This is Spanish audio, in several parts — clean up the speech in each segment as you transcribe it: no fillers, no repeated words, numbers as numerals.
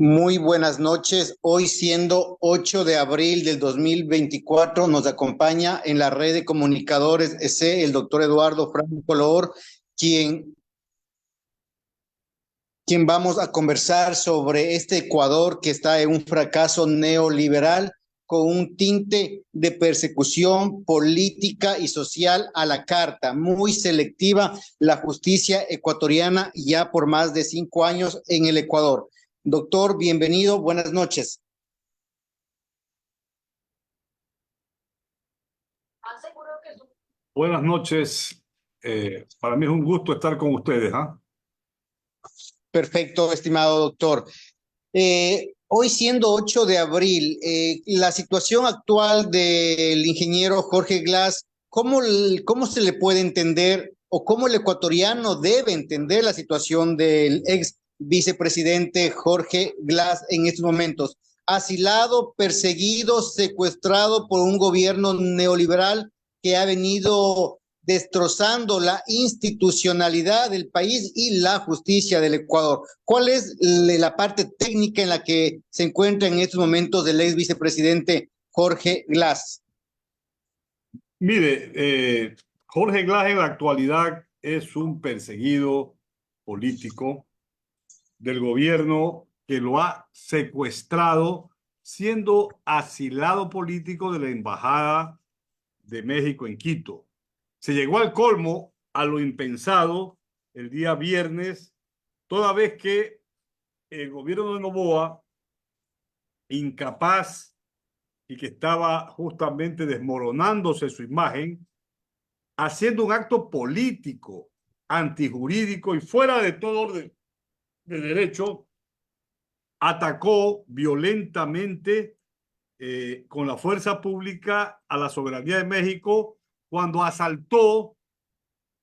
Muy buenas noches. Hoy siendo 8 de abril del 2024 nos acompaña en la red de comunicadores EC el doctor Eduardo Franco Color, quien, quien vamos a conversar sobre este Ecuador que está en un fracaso neoliberal con un tinte de persecución política y social a la carta, muy selectiva la justicia ecuatoriana ya por más de 5 años en el Ecuador. Doctor, bienvenido, buenas noches. Buenas noches. Para mí es un gusto estar con ustedes. Perfecto, estimado doctor. Hoy siendo 8 de abril, la situación actual del ingeniero Jorge Glass, ¿cómo se le puede entender o cómo el ecuatoriano debe entender la situación del ex vicepresidente Jorge Glass en estos momentos? Asilado, perseguido, secuestrado por un gobierno neoliberal que ha venido destrozando la institucionalidad del país y la justicia del Ecuador. ¿Cuál es la parte técnica en la que se encuentra en estos momentos el ex vicepresidente Jorge Glass? Mire, Jorge Glass en la actualidad es un perseguido político del gobierno que lo ha secuestrado siendo asilado político de la Embajada de México en Quito. Se llegó al colmo, a lo impensado, el día viernes, toda vez que el gobierno de Noboa, incapaz y que estaba justamente desmoronándose su imagen, haciendo un acto político, antijurídico y fuera de todo orden de derecho, atacó violentamente con la fuerza pública a la soberanía de México cuando asaltó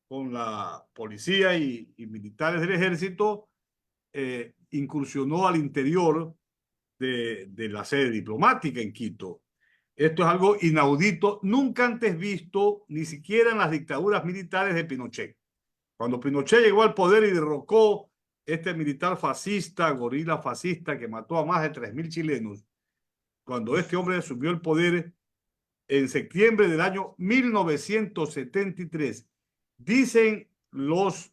con la policía y militares del ejército, incursionó al interior de la sede diplomática en Quito. Esto es algo inaudito, nunca antes visto, ni siquiera en las dictaduras militares de Pinochet. Cuando Pinochet llegó al poder y derrocó este militar fascista, gorila fascista, que mató a más de 3.000 chilenos, cuando este hombre asumió el poder en septiembre del año 1973, dicen los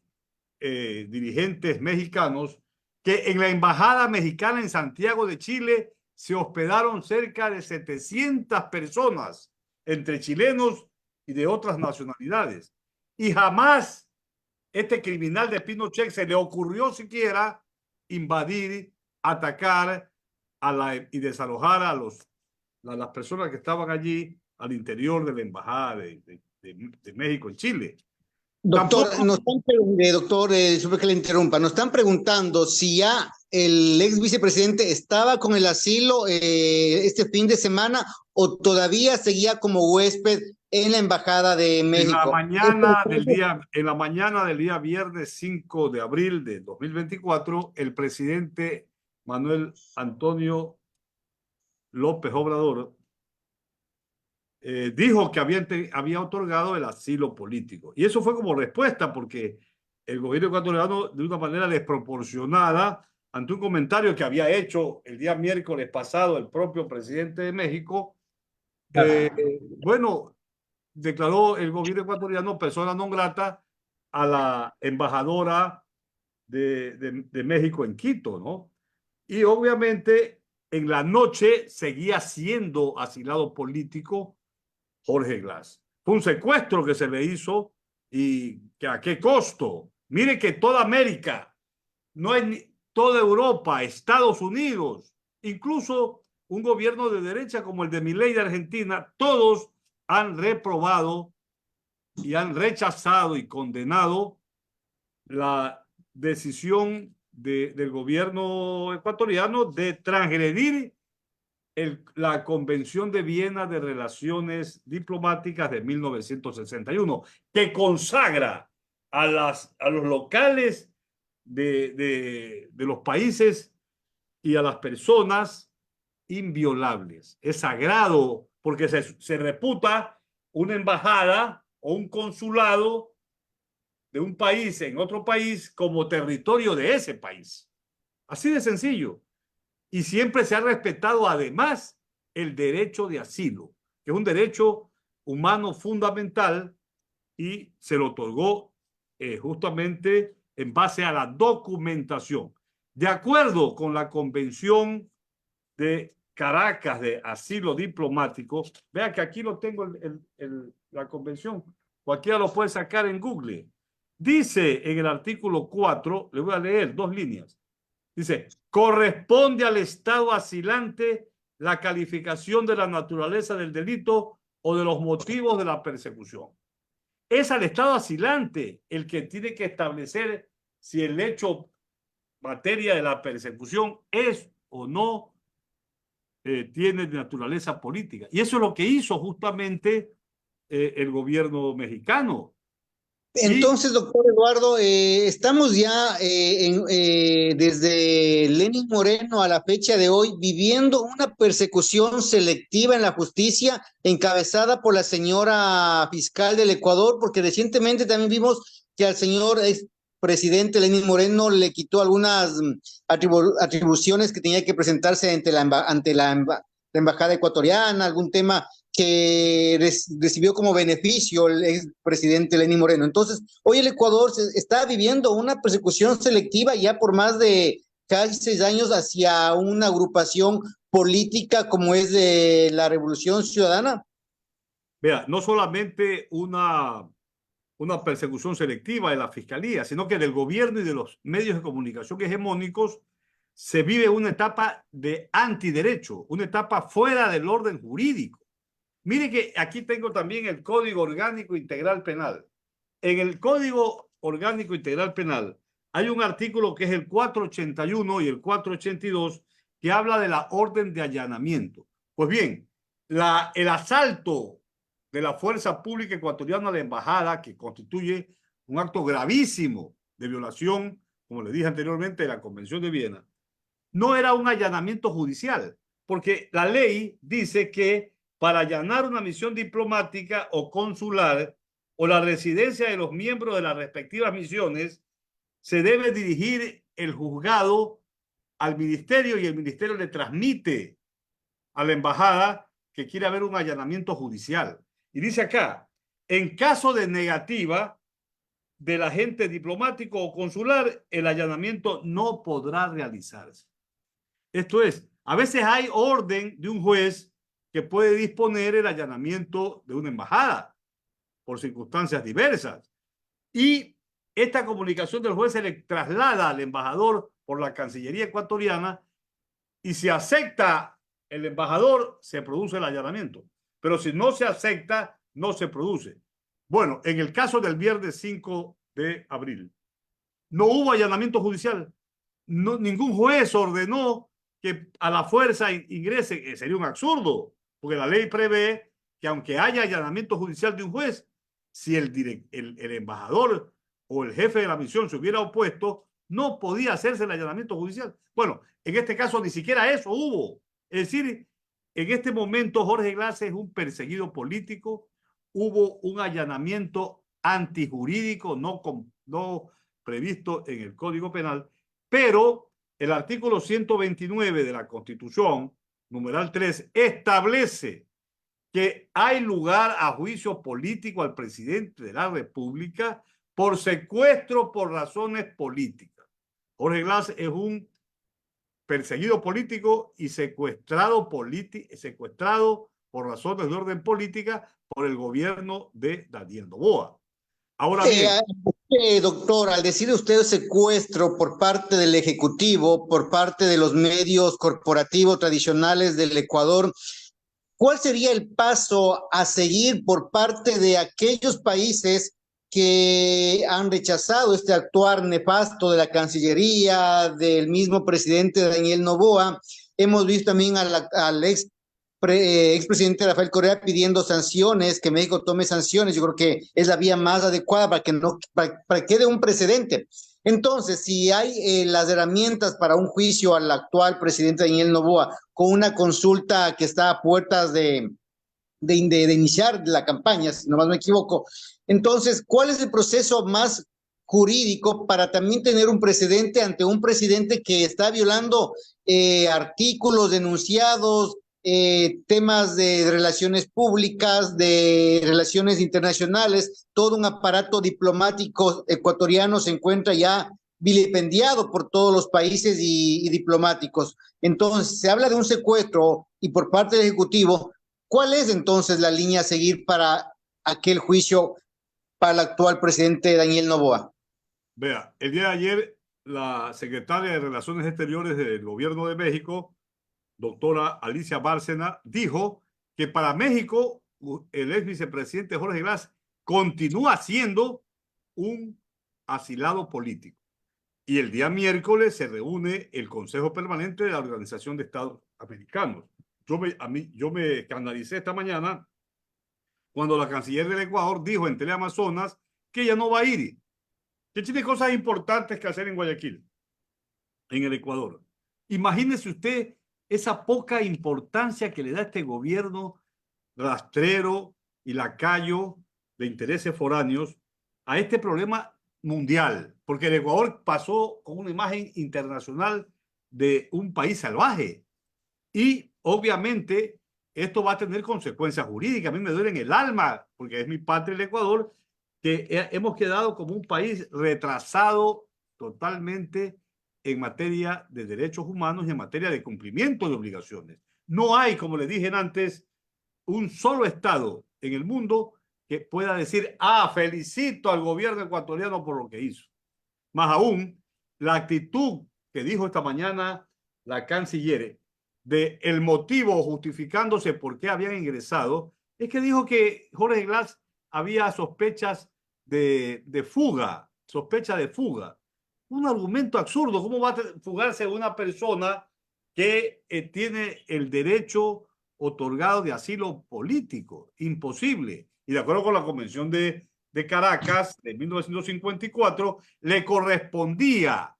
dirigentes mexicanos que en la embajada mexicana en Santiago de Chile se hospedaron cerca de 700 personas, entre chilenos y de otras nacionalidades. Y jamás este criminal de Pinochet se le ocurrió siquiera invadir, atacar y desalojar a las personas que estaban allí al interior de la embajada de México en Chile. Doctor, Tampoco. disculpe que le interrumpa, nos están preguntando si ya el ex vicepresidente estaba con el asilo este fin de semana o todavía seguía como huésped en la embajada de México. En la mañana del día viernes 5 de abril de 2024, el presidente Manuel Antonio López Obrador dijo que había otorgado el asilo político. Y eso fue como respuesta porque el gobierno ecuatoriano, de una manera desproporcionada, ante un comentario que había hecho el día miércoles pasado el propio presidente de México, bueno, declaró el gobierno ecuatoriano persona non grata a la embajadora de México en Quito, ¿no? Y obviamente en la noche seguía siendo asilado político Jorge Glass. Fue un secuestro que se le hizo y que a qué costo. Mire que toda América, no hay toda Europa, Estados Unidos, incluso un gobierno de derecha como el de Milei de Argentina, todos han reprobado y han rechazado y condenado la decisión del gobierno ecuatoriano de transgredir la Convención de Viena de Relaciones Diplomáticas de 1961, que consagra a los locales de los países y a las personas inviolables. Es sagrado porque se reputa una embajada o un consulado de un país en otro país como territorio de ese país. Así de sencillo. Y siempre se ha respetado además el derecho de asilo, que es un derecho humano fundamental y se lo otorgó justamente en base a la documentación. De acuerdo con la Convención de Caracas de Asilo Diplomático, vea que aquí lo tengo la convención, cualquiera lo puede sacar en Google. Dice en el artículo 4, le voy a leer 2 líneas, dice, corresponde al Estado asilante la calificación de la naturaleza del delito o de los motivos de la persecución. Es al Estado asilante el que tiene que establecer si el hecho materia de la persecución es o no tiene de naturaleza política. Y eso es lo que hizo justamente el gobierno mexicano. Entonces, doctor Eduardo, estamos ya desde Lenín Moreno a la fecha de hoy viviendo una persecución selectiva en la justicia encabezada por la señora fiscal del Ecuador, porque recientemente también vimos que al señor expresidente Lenín Moreno le quitó algunas atribuciones que tenía que presentarse ante la embajada ecuatoriana, algún tema que recibió como beneficio el expresidente Lenín Moreno. Entonces, hoy el Ecuador está viviendo una persecución selectiva ya por más de casi 6 años hacia una agrupación política como es de la Revolución Ciudadana. Vea, no solamente una persecución selectiva de la fiscalía, sino que del gobierno y de los medios de comunicación hegemónicos se vive una etapa de antiderecho, una etapa fuera del orden jurídico. Mire que aquí tengo también el Código Orgánico Integral Penal. En el Código Orgánico Integral Penal hay un artículo que es el 481 y el 482 que habla de la orden de allanamiento. Pues bien, el asalto de la fuerza pública ecuatoriana a la embajada, que constituye un acto gravísimo de violación, como le dije anteriormente, de la Convención de Viena, no era un allanamiento judicial, porque la ley dice que para allanar una misión diplomática o consular o la residencia de los miembros de las respectivas misiones, se debe dirigir el juzgado al ministerio y el ministerio le transmite a la embajada que quiere haber un allanamiento judicial. Y dice acá, en caso de negativa del agente diplomático o consular, el allanamiento no podrá realizarse. Esto es, a veces hay orden de un juez que puede disponer el allanamiento de una embajada por circunstancias diversas. Y esta comunicación del juez se le traslada al embajador por la Cancillería ecuatoriana y si acepta el embajador, se produce el allanamiento. Pero si no se acepta, no se produce. Bueno, en el caso del viernes 5 de abril, no hubo allanamiento judicial. No, ningún juez ordenó que a la fuerza ingrese. Sería un absurdo, porque la ley prevé que aunque haya allanamiento judicial de un juez, si el embajador o el jefe de la misión se hubiera opuesto, no podía hacerse el allanamiento judicial. Bueno, en este caso ni siquiera eso hubo. Es decir, en este momento Jorge Glass es un perseguido político, hubo un allanamiento antijurídico no previsto en el Código Penal, pero el artículo 129 de la Constitución, numeral 3, establece que hay lugar a juicio político al presidente de la República por secuestro por razones políticas. Jorge Glass es un perseguido político y secuestrado por razones de orden política por el gobierno de Daniel Noboa. Ahora bien, doctor, al decir usted secuestro por parte del Ejecutivo, por parte de los medios corporativos tradicionales del Ecuador, ¿cuál sería el paso a seguir por parte de aquellos países que han rechazado este actuar nefasto de la Cancillería, del mismo presidente Daniel Noboa? Hemos visto también al expresidente Rafael Correa pidiendo sanciones, que México tome sanciones. Yo creo que es la vía más adecuada para que quede un precedente. Entonces, si hay las herramientas para un juicio al actual presidente Daniel Noboa, con una consulta que está a puertas de iniciar la campaña, si no más me equivoco, entonces, ¿cuál es el proceso más jurídico para también tener un precedente ante un presidente que está violando artículos denunciados, temas de relaciones públicas, de relaciones internacionales, todo un aparato diplomático ecuatoriano se encuentra ya vilipendiado por todos los países y diplomáticos. Entonces, se habla de un secuestro y por parte del Ejecutivo, ¿cuál es entonces la línea a seguir para aquel juicio para el actual presidente Daniel Noboa? Vea, el día de ayer la secretaria de Relaciones Exteriores del Gobierno de México, doctora Alicia Bárcena, dijo que para México el ex vicepresidente Jorge Glass continúa siendo un asilado político. Y el día miércoles se reúne el Consejo Permanente de la Organización de Estados Americanos. Yo me escandalicé esta mañana cuando la canciller del Ecuador dijo en Teleamazonas que ella no va a ir, que tiene cosas importantes que hacer en Guayaquil, en el Ecuador. Imagínese usted esa poca importancia que le da este gobierno rastrero y lacayo de intereses foráneos a este problema mundial, porque el Ecuador pasó con una imagen internacional de un país salvaje y obviamente esto va a tener consecuencias jurídicas. A mí me duele en el alma, porque es mi patria el Ecuador, que hemos quedado como un país retrasado totalmente en materia de derechos humanos y en materia de cumplimiento de obligaciones. No hay, como les dije antes, un solo Estado en el mundo que pueda decir, felicito al gobierno ecuatoriano por lo que hizo. Más aún, la actitud que dijo esta mañana la canciller de el motivo justificándose por qué habían ingresado, es que dijo que Jorge Glass había sospechas de fuga, sospecha de fuga. Un argumento absurdo. ¿Cómo va a fugarse una persona que tiene el derecho otorgado de asilo político? Imposible. Y de acuerdo con la Convención de Caracas de 1954, le correspondía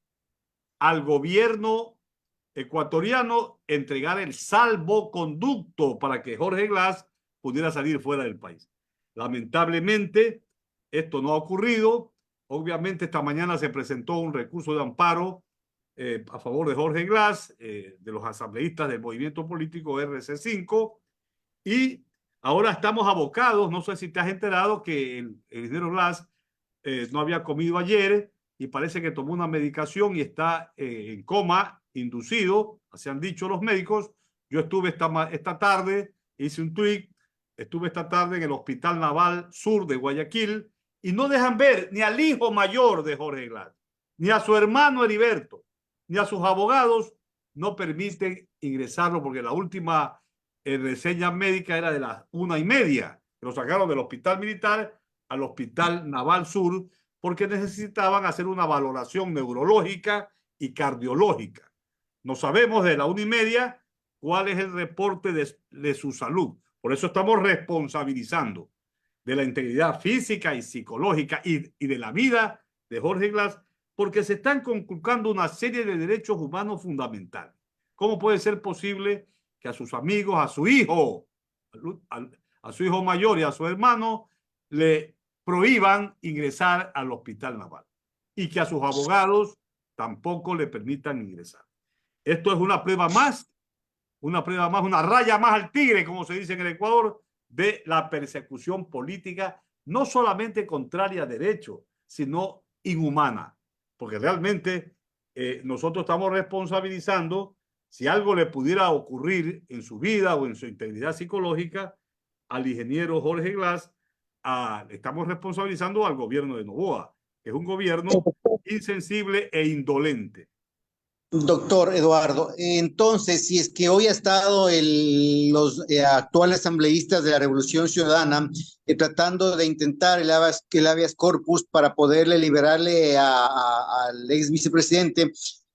al gobierno ecuatoriano entregar el salvoconducto para que Jorge Glass pudiera salir fuera del país. Lamentablemente, esto no ha ocurrido. Obviamente, esta mañana se presentó un recurso de amparo a favor de Jorge Glass, de los asambleístas del movimiento político RC5, y ahora estamos abocados. No sé si te has enterado que el ingeniero Glass no había comido ayer y parece que tomó una medicación y está en coma inducido, así han dicho los médicos. Yo estuve esta tarde, hice un tweet, estuve esta tarde en el Hospital Naval Sur de Guayaquil y no dejan ver ni al hijo mayor de Jorge Glass, ni a su hermano Heriberto, ni a sus abogados. No permiten ingresarlo porque la última reseña médica era de las 1:30. Lo sacaron del hospital militar al Hospital Naval Sur porque necesitaban hacer una valoración neurológica y cardiológica. No sabemos de la 1:30 cuál es el reporte de su salud. Por eso estamos responsabilizando de la integridad física y psicológica y de la vida de Jorge Glass, porque se están conculcando una serie de derechos humanos fundamentales. ¿Cómo puede ser posible que a sus amigos, a su hijo mayor y a su hermano le prohíban ingresar al hospital naval y que a sus abogados tampoco le permitan ingresar? Esto es una prueba más, una raya más al tigre, como se dice en el Ecuador, de la persecución política, no solamente contraria a derecho, sino inhumana, porque realmente nosotros estamos responsabilizando, si algo le pudiera ocurrir en su vida o en su integridad psicológica, al ingeniero Jorge Glass, estamos responsabilizando al gobierno de Noboa, que es un gobierno insensible e indolente. Doctor Eduardo, entonces, si es que hoy ha estado los actuales asambleístas de la Revolución Ciudadana tratando de intentar el habeas corpus para poderle liberarle al ex vicepresidente,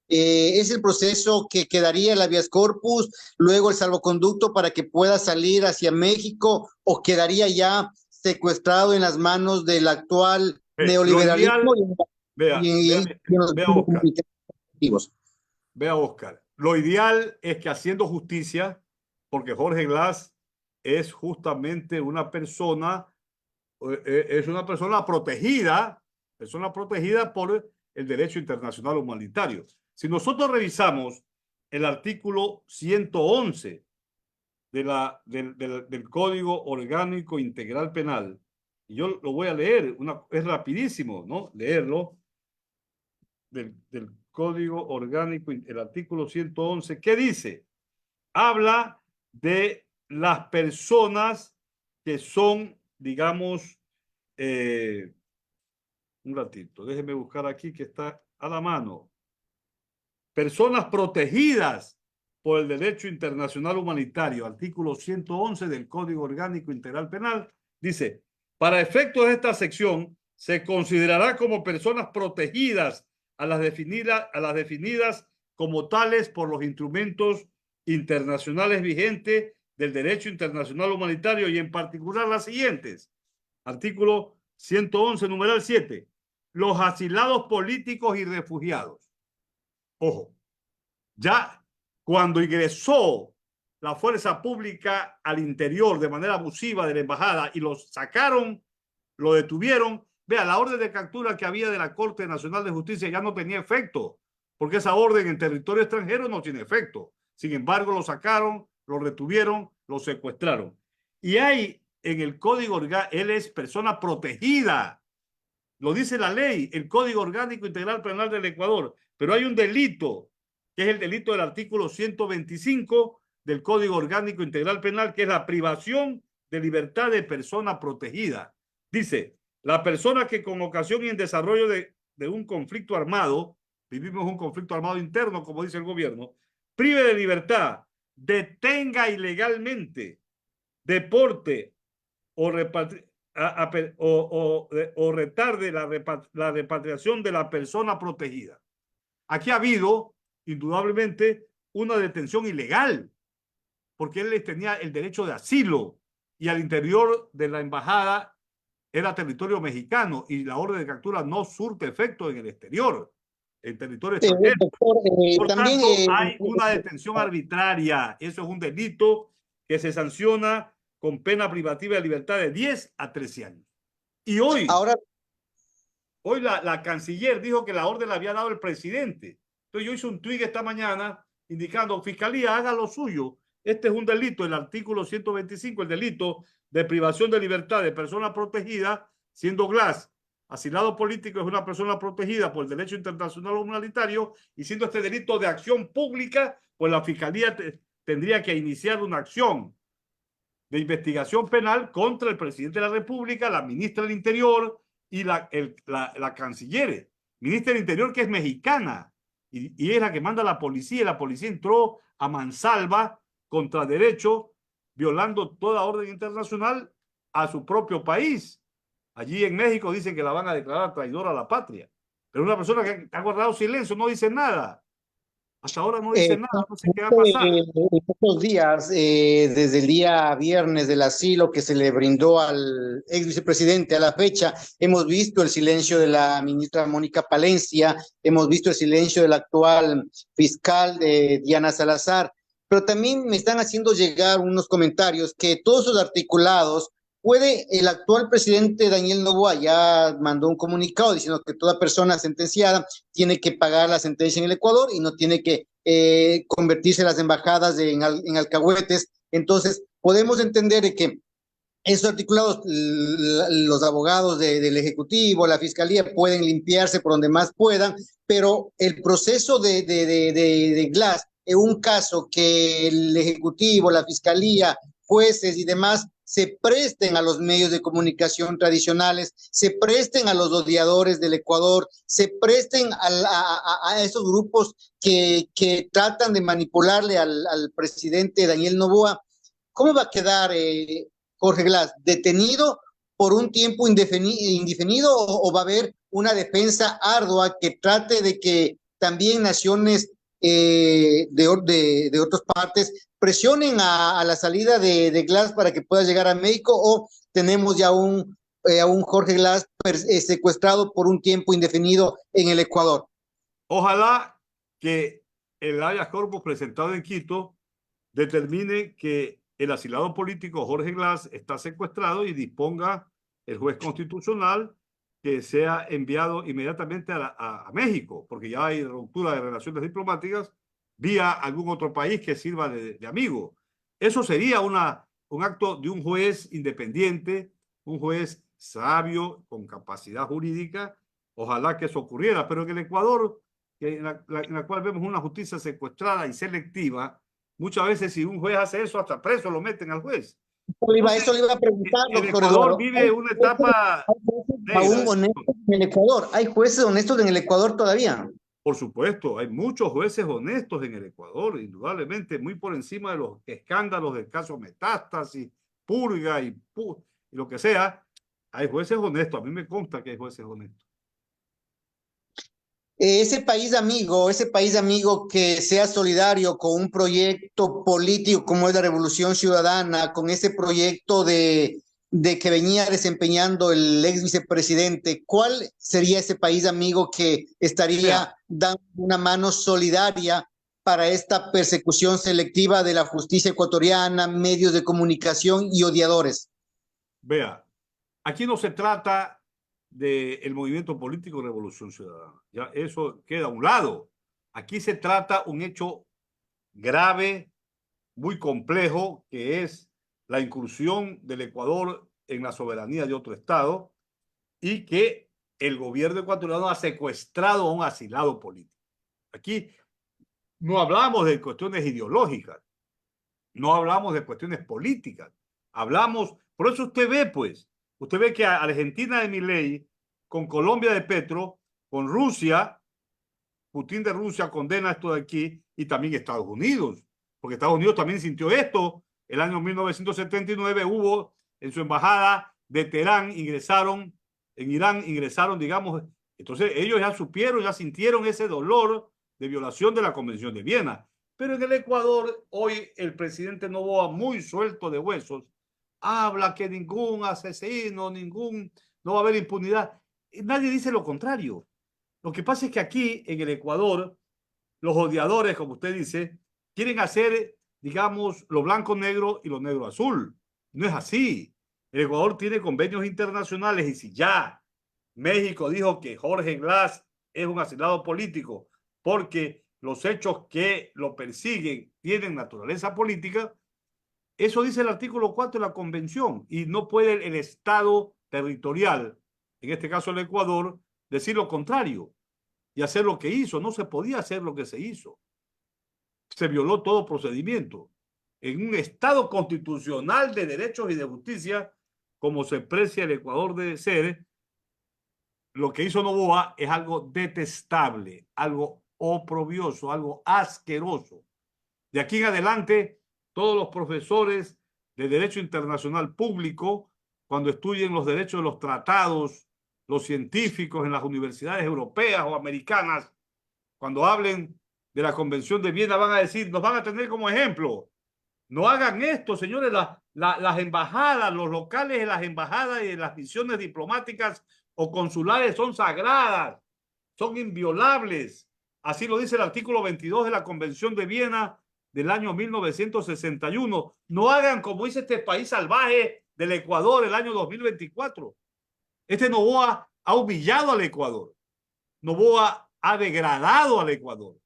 ¿es el proceso que quedaría el habeas corpus, luego el salvoconducto para que pueda salir hacia México, o quedaría ya secuestrado en las manos del actual neoliberalismo Vea, Oscar. Vea, Oscar, lo ideal es que haciendo justicia, porque Jorge Glass es justamente una persona protegida persona protegida por el derecho internacional humanitario. Si nosotros revisamos el artículo 111 del Código Orgánico Integral Penal, y yo lo voy a leer, es rapidísimo, ¿no? Leerlo, del Código Orgánico, el artículo 111, ¿qué dice? Habla de las personas que son, digamos, un ratito, déjeme buscar aquí que está a la mano. Personas protegidas por el derecho internacional humanitario, artículo 111 del Código Orgánico Integral Penal, dice, para efectos de esta sección, se considerará como personas protegidas a las definidas como tales por los instrumentos internacionales vigentes del derecho internacional humanitario y en particular las siguientes. Artículo 111, numeral 7. Los asilados políticos y refugiados. Ojo, ya cuando ingresó la fuerza pública al interior de manera abusiva de la embajada y los sacaron, lo detuvieron, vea, la orden de captura que había de la Corte Nacional de Justicia ya no tenía efecto, porque esa orden en territorio extranjero no tiene efecto. Sin embargo, lo sacaron, lo retuvieron, lo secuestraron. Y hay en el Código Orgánico, él es persona protegida. Lo dice la ley, el Código Orgánico Integral Penal del Ecuador, pero hay un delito, que es el delito del artículo 125 del Código Orgánico Integral Penal, que es la privación de libertad de persona protegida. Dice, la persona que con ocasión y en desarrollo de un conflicto armado, vivimos un conflicto armado interno, como dice el gobierno, prive de libertad, detenga ilegalmente, deporte o retarde la repatriación de la persona protegida. Aquí ha habido, indudablemente, una detención ilegal, porque él tenía el derecho de asilo y al interior de la embajada era territorio mexicano y la orden de captura no surte efecto en el exterior, en territorio extranjero. Doctor, Por también tanto, hay una detención arbitraria. Eso es un delito que se sanciona con pena privativa de libertad de 10 a 13 años. Y ahora hoy la canciller dijo que la orden la había dado el presidente. Entonces yo hice un tuit esta mañana indicando, Fiscalía, haga lo suyo. Este es un delito, el artículo 125, el delito de privación de libertad de persona protegida, siendo Glass asilado político es una persona protegida por el derecho internacional humanitario y siendo este delito de acción pública, pues la Fiscalía tendría que iniciar una acción de investigación penal contra el presidente de la República, la ministra del Interior y la canciller. Ministra del Interior que es mexicana y es la que manda a la policía y la policía entró a mansalva contra derecho, violando toda orden internacional a su propio país. Allí en México dicen que la van a declarar traidora a la patria. Pero una persona que ha guardado silencio no dice nada. Hasta ahora no dice nada, no sé qué va a pasar. en estos días, desde el día viernes del asilo que se le brindó al ex vicepresidente a la fecha, hemos visto el silencio de la ministra Mónica Palencia, hemos visto el silencio del actual fiscal Diana Salazar, pero también me están haciendo llegar unos comentarios que todos esos articulados puede el actual presidente Daniel Noboa ya mandó un comunicado diciendo que toda persona sentenciada tiene que pagar la sentencia en el Ecuador y no tiene que convertirse las embajadas en alcahuetes. Entonces, podemos entender que esos articulados, los abogados del Ejecutivo, la Fiscalía, pueden limpiarse por donde más puedan, pero el proceso de Glass, en un caso que el Ejecutivo, la Fiscalía, jueces y demás se presten a los medios de comunicación tradicionales, se presten a los odiadores del Ecuador, se presten a esos grupos que tratan de manipularle al presidente Daniel Noboa. ¿Cómo va a quedar Jorge Glass? ¿Detenido por un tiempo indefinido o va a haber una defensa ardua que trate de que también naciones de otras partes presionen a la salida de Glass para que pueda llegar a México, o tenemos ya a un Jorge Glass secuestrado por un tiempo indefinido en el Ecuador? Ojalá que el habeas corpus presentado en Quito determine que el asilado político Jorge Glass está secuestrado y disponga el juez constitucional que sea enviado inmediatamente a México, porque ya hay ruptura de relaciones diplomáticas vía algún otro país que sirva de amigo. Eso sería un acto de un juez independiente, un juez sabio, con capacidad jurídica. Ojalá que eso ocurriera, pero en el Ecuador, en la cual vemos una justicia secuestrada y selectiva, muchas veces si un juez hace eso, hasta preso lo meten al juez. Entonces, Eso le iba a preguntar, el doctor Ecuador Eduardo. vive una etapa Hay jueces negra. aún honestos en el Ecuador. Hay jueces honestos en el Ecuador todavía. Por supuesto, hay muchos jueces honestos en el Ecuador, indudablemente, muy por encima de los escándalos del caso Metástasis, Purga y lo que sea. Hay jueces honestos, a mí me consta que hay jueces honestos. Ese país amigo que sea solidario con un proyecto político como es la Revolución Ciudadana, con ese proyecto de que venía desempeñando el ex vicepresidente, ¿cuál sería ese país amigo que Vea, estaría dando una mano solidaria para esta persecución selectiva de la justicia ecuatoriana, medios de comunicación y odiadores? vea, aquí no se trata del movimiento político Revolución Ciudadana. Ya eso queda a un lado. Aquí se trata un hecho grave, muy complejo, que es la incursión del Ecuador en la soberanía de otro Estado y que el gobierno ecuatoriano ha secuestrado a un asilado político. Aquí no hablamos de cuestiones ideológicas, no hablamos de cuestiones políticas, hablamos, por eso usted ve, pues, usted ve que a Argentina de Milei, con Colombia de Petro, con Rusia, Putin de Rusia condena esto de aquí y también Estados Unidos, porque Estados Unidos también sintió esto. El año 1979 hubo en su embajada de Teherán, ingresaron, en Irán ingresaron, digamos, entonces ellos ya supieron, ya sintieron ese dolor de violación de la Convención de Viena. Pero en el Ecuador, hoy el presidente Noboa, muy suelto de huesos, habla que ningún asesino, no va a haber impunidad. Nadie dice lo contrario. Lo que pasa es que aquí, en el Ecuador, los odiadores, como usted dice, quieren hacer, digamos, lo blanco-negro y lo negro-azul. No es así. El Ecuador tiene convenios internacionales y si ya México dijo que Jorge Glass es un asilado político porque los hechos que lo persiguen tienen naturaleza política, eso dice el artículo 4 de la Convención y no puede el Estado territorial, en este caso el Ecuador, decir lo contrario y hacer lo que hizo. No se podía hacer lo que se hizo. Se violó todo procedimiento. En un Estado constitucional de derechos y de justicia, como se precia el Ecuador de ser, lo que hizo Noboa es algo detestable, algo oprobioso, algo asqueroso. De aquí en adelante, todos los profesores de Derecho Internacional Público, cuando estudien los derechos de los tratados, los científicos en las universidades europeas o americanas, cuando hablen de la Convención de Viena, van a decir, nos van a tener como ejemplo. No hagan esto, señores. Las embajadas, los locales de las embajadas y de las misiones diplomáticas o consulares son sagradas, son inviolables. Así lo dice el artículo 22 de la Convención de Viena del año 1961. No hagan como dice este país salvaje del Ecuador el año 2024. Este Noboa ha humillado al Ecuador. Noboa ha degradado al Ecuador.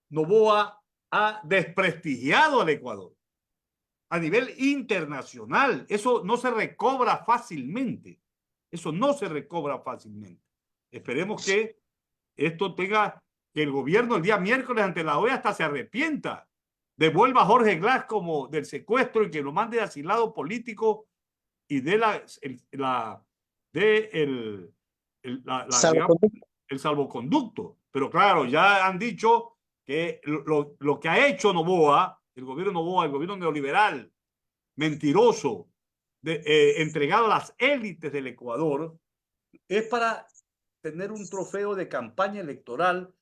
Noboa ha desprestigiado al Ecuador a nivel internacional. Eso no se recobra fácilmente. Eso no se recobra fácilmente. Esperemos que esto tenga, que el gobierno el día miércoles ante la OEA hasta se arrepienta, devuelva a Jorge Glass como del secuestro y que lo mande de asilado político y de digamos, el salvoconducto. Pero claro, ya han dicho que lo que ha hecho Noboa, el gobierno neoliberal, mentiroso, entregado a las élites del Ecuador, es para tener un trofeo de campaña electoral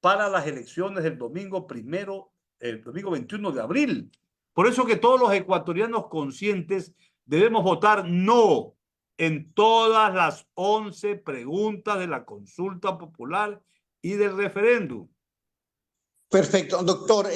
para las elecciones del domingo 21 de abril. Por eso que todos los ecuatorianos conscientes debemos votar no en todas las 11 preguntas de la consulta popular y del referéndum. Perfecto. Doctor,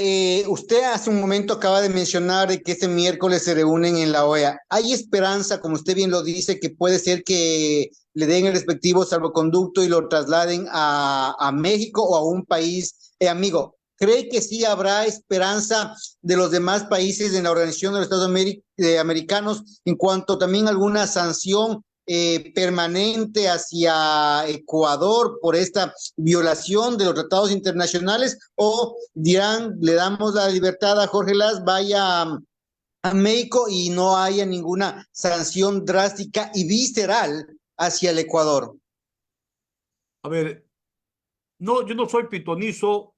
usted hace un momento acaba de mencionar que este miércoles se reúnen en la OEA. ¿Hay esperanza, como usted bien lo dice, que puede ser que le den el respectivo salvoconducto y lo trasladen a México o a un país amigo? ¿Cree que sí habrá esperanza de los demás países en la Organización de los Estados Americanos en cuanto también a alguna sanción permanente hacia Ecuador por esta violación de los tratados internacionales, o dirán, le damos la libertad a Jorge Glass, vaya a México y no haya ninguna sanción drástica y visceral hacia el Ecuador? A ver, no, yo no soy pitonizo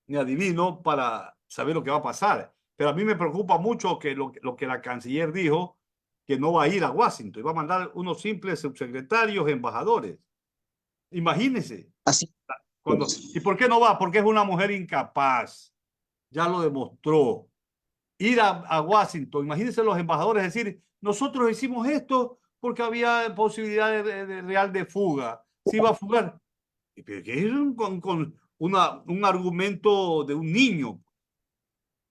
ni adivino para saber lo que va a pasar, pero a mí me preocupa mucho que lo que la canciller dijo, que no va a ir a Washington y va a mandar unos simples subsecretarios, embajadores. Imagínense. Así ¿Y por qué no va? Porque es una mujer incapaz. Ya lo demostró. Ir a Washington, imagínense los embajadores decir, nosotros hicimos esto porque había posibilidad real de fuga. Se iba a fugar. ¿Pero qué es con un argumento de un niño? O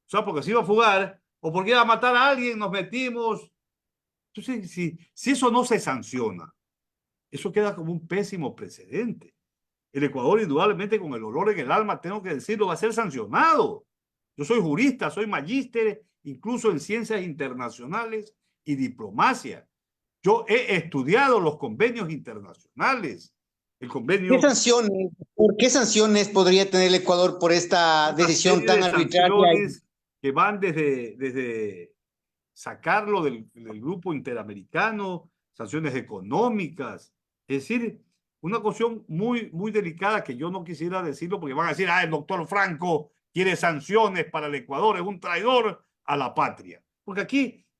sea, porque se iba a fugar o porque iba a matar a alguien, nos metimos. Entonces, si eso no se sanciona, eso queda como un pésimo precedente. El Ecuador, indudablemente, con el olor en el alma, tengo que decirlo, va a ser sancionado. Yo soy jurista, soy magíster, incluso en ciencias internacionales y diplomacia. Yo he estudiado los convenios internacionales. El ¿Qué convenio, sanciones, por qué sanciones podría tener el Ecuador por esta una decisión serie tan de arbitraria? sanciones que van desde sacarlo del grupo interamericano, sanciones económicas. Es decir, una cuestión muy delicada que yo no quisiera decirlo porque van a decir, el doctor Franco quiere sanciones para el Ecuador, es un traidor a la patria. Porque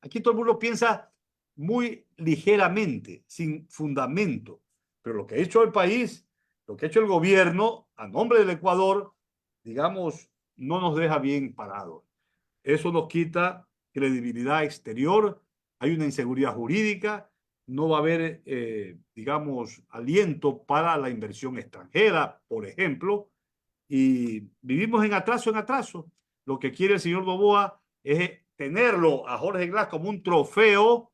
aquí todo el mundo piensa muy ligeramente, sin fundamento. Pero lo que ha hecho el país, lo que ha hecho el gobierno a nombre del Ecuador, digamos, no nos deja bien parados. Eso nos quita credibilidad exterior, hay una inseguridad jurídica, no va a haber, digamos, aliento para la inversión extranjera, por ejemplo, y vivimos en atraso. Lo que quiere el señor Noboa es tenerlo a Jorge Glass como un trofeo,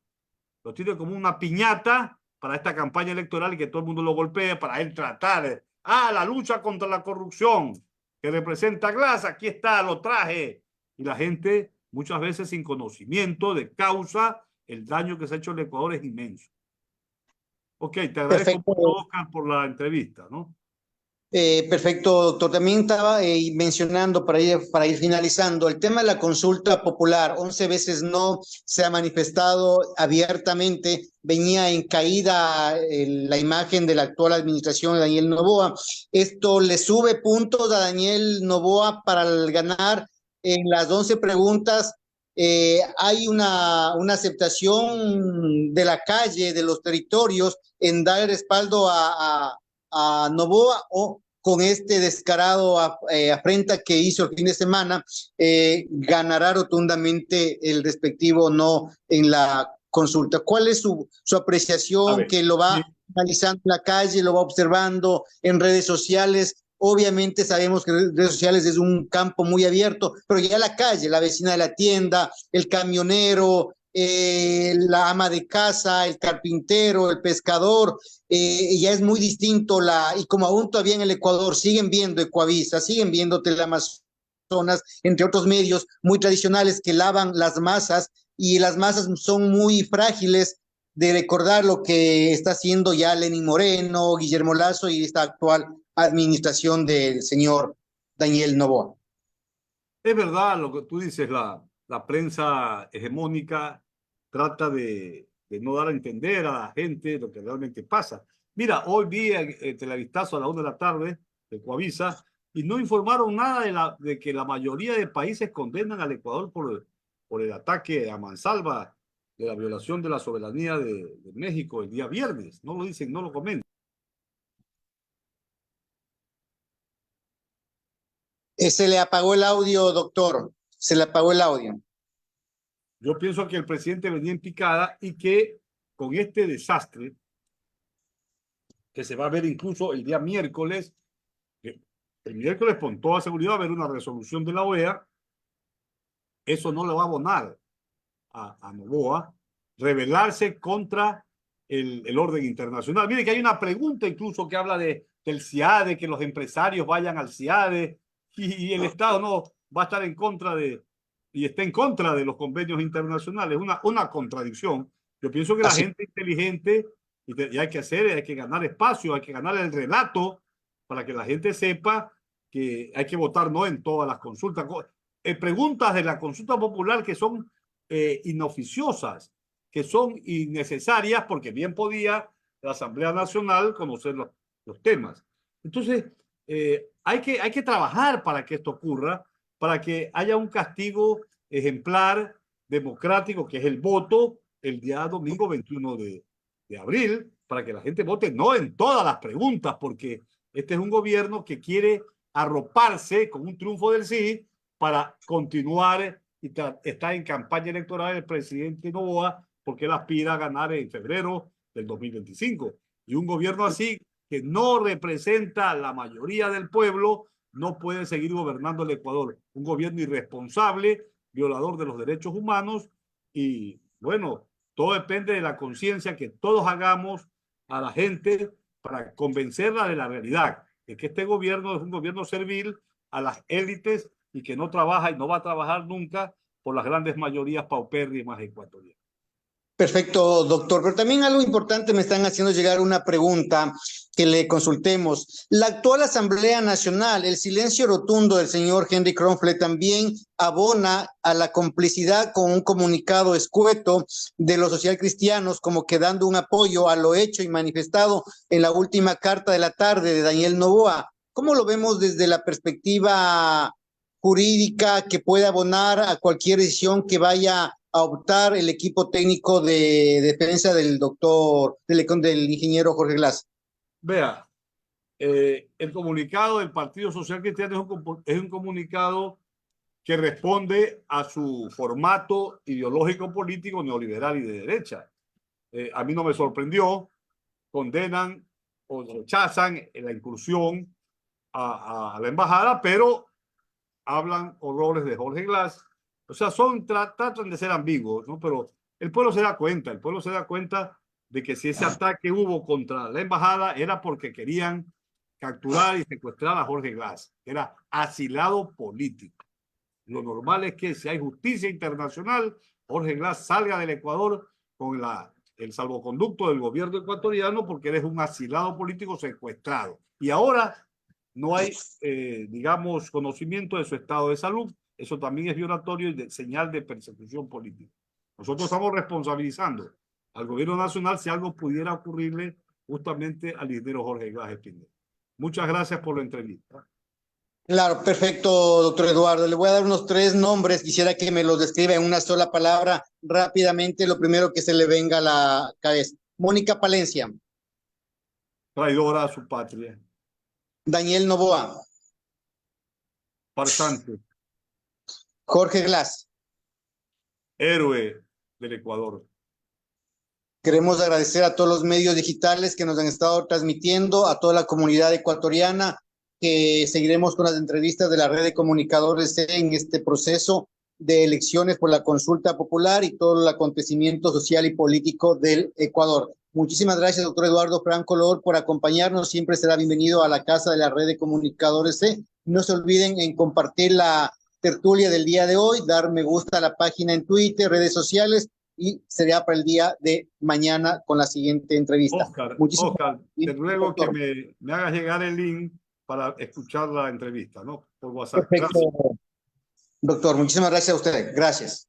lo tiene como una piñata para esta campaña electoral y que todo el mundo lo golpee para él tratar. La lucha contra la corrupción que representa Glass, aquí está, lo traje. Y la gente, muchas veces sin conocimiento de causa, el daño que se ha hecho al Ecuador es inmenso. Ok, te agradezco Perfecto. mucho, Oscar, por la entrevista, ¿no? Perfecto, doctor. También estaba mencionando para ir finalizando el tema de la consulta popular. 11 veces no se ha manifestado abiertamente. Venía en caída la imagen de la actual administración de Daniel Noboa. Esto le sube puntos a Daniel Noboa para ganar en las 11 preguntas. Hay una aceptación de la calle, de los territorios, en dar respaldo a Noboa, o con este descarado afrenta que hizo el fin de semana, ganará rotundamente el respectivo no en la consulta. ¿Cuál es su apreciación, que lo va analizando en la calle, lo va observando en redes sociales? Obviamente sabemos que redes sociales es un campo muy abierto, pero ya la calle, la vecina de la tienda, el camionero, la ama de casa, el carpintero, el pescador, ya es muy distinto y como aún todavía en el Ecuador siguen viendo Ecuavisa, siguen viendo Teleamazonas, entre otros medios muy tradicionales que lavan las masas, y las masas son muy frágiles de recordar lo que está haciendo ya Lenín Moreno, Guillermo Lazo y esta actual administración del señor Daniel Noboa. Es verdad lo que tú dices, la prensa hegemónica trata de no dar a entender a la gente lo que realmente pasa. Mira, hoy vi el televistazo a la 1 de la tarde de Coavisa y no informaron nada de que la mayoría de países condenan al Ecuador por el ataque a mansalva de la violación de la soberanía de México el día viernes. No lo dicen, no lo comentan. Se le apagó el audio, doctor. Se le apagó el audio. Yo pienso que el presidente venía en picada y que con este desastre, que se va a ver incluso el día miércoles, el miércoles con toda seguridad va a haber una resolución de la OEA. Eso no le va a abonar a Noboa rebelarse contra el orden internacional. Mire que hay una pregunta incluso que habla del CIADE, que los empresarios vayan al CIADE y el Estado no va a estar en contra y está en contra de los convenios internacionales. Una contradicción. Yo pienso que la gente inteligente, y hay que ganar espacio, hay que ganar el relato para que la gente sepa que hay que votar no en todas las consultas. Preguntas de la consulta popular que son inoficiosas, que son innecesarias, porque bien podía la Asamblea Nacional conocer los temas. Entonces, hay que trabajar para que esto ocurra, para que haya un castigo ejemplar, democrático, que es el voto el día domingo 21 de abril, para que la gente vote no en todas las preguntas, porque este es un gobierno que quiere arroparse con un triunfo del sí para continuar y está en campaña electoral el presidente Noboa porque él aspira a ganar en febrero del 2025. Y un gobierno así que no representa a la mayoría del pueblo no puede seguir gobernando el Ecuador. Un gobierno irresponsable, violador de los derechos humanos y bueno, todo depende de la conciencia que todos hagamos a la gente para convencerla de la realidad, de que este gobierno es un gobierno servil a las élites y que no trabaja y no va a trabajar nunca por las grandes mayorías paupérrimas ecuatorianas. Perfecto, doctor. Pero también algo importante, me están haciendo llegar una pregunta que le consultemos. La actual Asamblea Nacional, el silencio rotundo del señor Henry Kronfle también abona a la complicidad con un comunicado escueto de los socialcristianos, como que dando un apoyo a lo hecho y manifestado en la última carta de la tarde de Daniel Noboa. ¿Cómo lo vemos desde la perspectiva jurídica que puede abonar a cualquier decisión que vaya a optar el equipo técnico de defensa del del ingeniero Jorge Glass? Vea, el comunicado del Partido Social Cristiano es un comunicado que responde a su formato ideológico político neoliberal y de derecha. A mí no me sorprendió, condenan o rechazan la incursión a la embajada, pero hablan horrores de Jorge Glass. O sea, tratan de ser ambiguos, ¿no? Pero el pueblo se da cuenta de que si ese ataque hubo contra la embajada era porque querían capturar y secuestrar a Jorge Glass, que era asilado político. Lo normal es que si hay justicia internacional, Jorge Glass salga del Ecuador con el salvoconducto del gobierno ecuatoriano porque eres un asilado político secuestrado. Y ahora no hay, digamos, conocimiento de su estado de salud. Eso también es violatorio y señal de persecución política. Nosotros estamos responsabilizando al gobierno nacional si algo pudiera ocurrirle justamente al ingeniero Jorge Glass Espíndola. Muchas gracias por la entrevista. Claro, perfecto, doctor Eduardo. Le voy a dar unos 3 nombres. Quisiera que me los describa en una sola palabra rápidamente, lo primero que se le venga a la cabeza. Mónica Palencia. Traidora a su patria. Daniel Noboa. Farsante. Jorge Glass. Héroe del Ecuador. Queremos agradecer a todos los medios digitales que nos han estado transmitiendo, a toda la comunidad ecuatoriana, que seguiremos con las entrevistas de la red de comunicadores en este proceso de elecciones por la consulta popular y todo el acontecimiento social y político del Ecuador. Muchísimas gracias, doctor Eduardo Franco Lor, por acompañarnos. Siempre será bienvenido a la casa de la red de comunicadores. No se olviden en compartir la tertulia del día de hoy, dar me gusta a la página en Twitter, redes sociales, y será para el día de mañana con la siguiente entrevista. Oscar, te ruego que me hagas llegar el link para escuchar la entrevista, ¿no? Por WhatsApp. Perfecto, doctor. Muchísimas gracias a usted. Gracias.